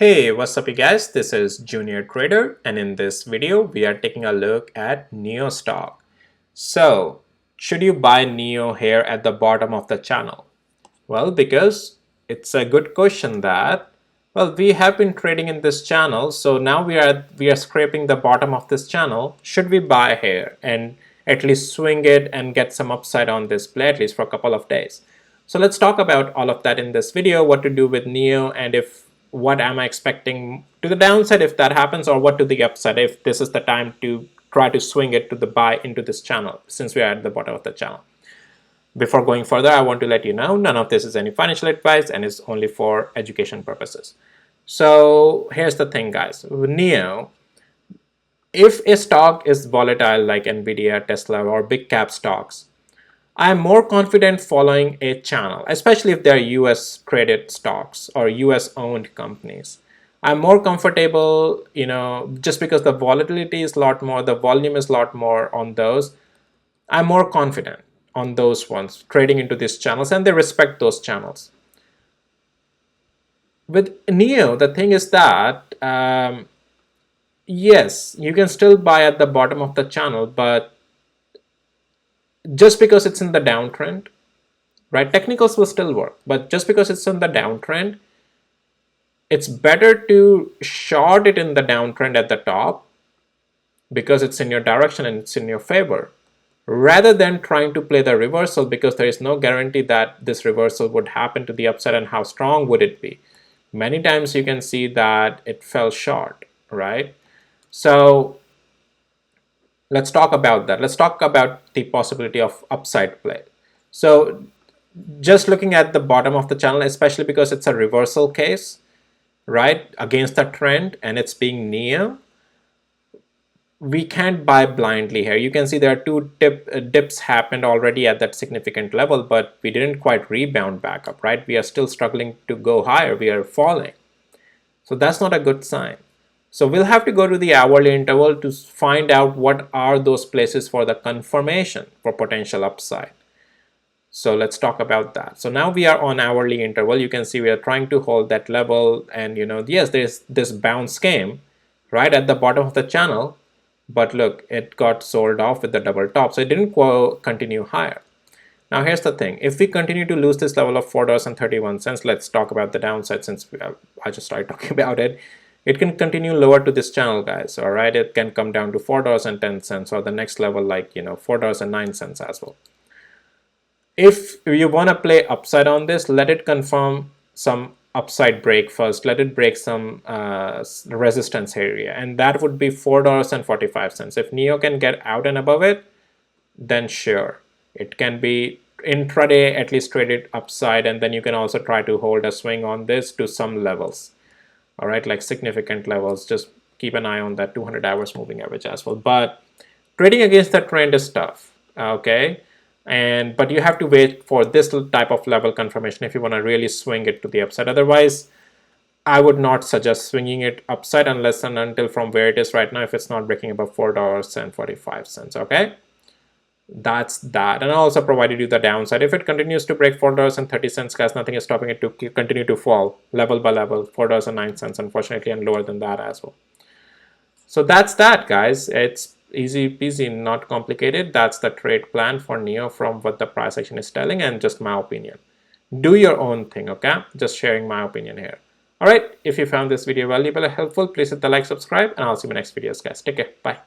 Hey, what's up you guys? This is Junior Trader, and in this video we are taking a look at NIO stock. So, should you buy NIO here at the bottom of the channel? Well, because it's a good question that, well, we have been trading in this channel, so now we are scraping the bottom of this channel. Should we buy here and at least swing it and get some upside on this play at least for a couple of days? So let's talk about all of that in this video, what to do with NIO, and if what am I expecting to the downside if that happens, or what to the upside if this is the time to try to swing it to the buy into this channel since we are at the bottom of the channel. Before going further, I want to let you know none of this is any financial advice and is only for education purposes. So here's the thing, guys. With NIO, if a stock is volatile like Nvidia, Tesla, or big cap stocks, I'm more confident following a channel, especially if they're US traded stocks or US owned companies. I'm more comfortable, just because the volatility is a lot more, the volume is a lot more on those. I'm more confident on those ones trading into these channels, and they respect those channels. With NIO, the thing is that, yes, you can still buy at the bottom of the channel, but just because it's in the downtrend, right? Technicals will still work, but just because it's in the downtrend, it's better to short it in the downtrend at the top because it's in your direction and it's in your favor, rather than trying to play the reversal, because there is no guarantee that this reversal would happen to the upside and how strong would it be. Many times you can see that it fell short, right? So let's talk about that. Let's talk about the possibility of upside play. So just looking at the bottom of the channel, especially because it's a reversal case, right, against the trend, and it's being NIO, we can't buy blindly here. You can see there are two dips happened already at that significant level, but we didn't quite rebound back up, right? We are still struggling to go higher. We are falling. So that's not a good sign. So we'll have to go to the hourly interval to find out what are those places for the confirmation for potential upside. So let's talk about that. So now we are on hourly interval. You can see we are trying to hold that level, and yes, there's this bounce came right at the bottom of the channel, but look, it got sold off with the double top, so it didn't continue higher. Now here's the thing, if we continue to lose this level of $4.31, let's talk about the downside since I just started talking about it. It can continue lower to this channel, guys. All right, it can come down to $4.10 or the next level, like $4.09 as well. If you want to play upside on this, let it confirm some upside break first. Let it break some resistance area, and that would be $4.45. If NIO can get out and above it, then sure, it can be intraday at least traded upside, and then you can also try to hold a swing on this to some levels. All right, like significant levels. Just keep an eye on that 200 hours moving average as well. But trading against the trend is tough, okay? But you have to wait for this type of level confirmation if you want to really swing it to the upside. Otherwise, I would not suggest swinging it upside unless and until from where it is right now, if it's not breaking above $4.45. Okay, that's that. And I also provided you the downside. If it continues to break $4.30, guys, nothing is stopping it to continue to fall level by level, $4.09 unfortunately, and lower than that as well. So that's that, guys. It's easy peasy, not complicated. That's the trade plan for NIO from what the price action is telling, and just my opinion. Do your own thing, okay? Just sharing my opinion here. All right, if you found this video valuable or helpful, please hit the like, subscribe, and I'll see you in my next videos, guys. Take care. Bye.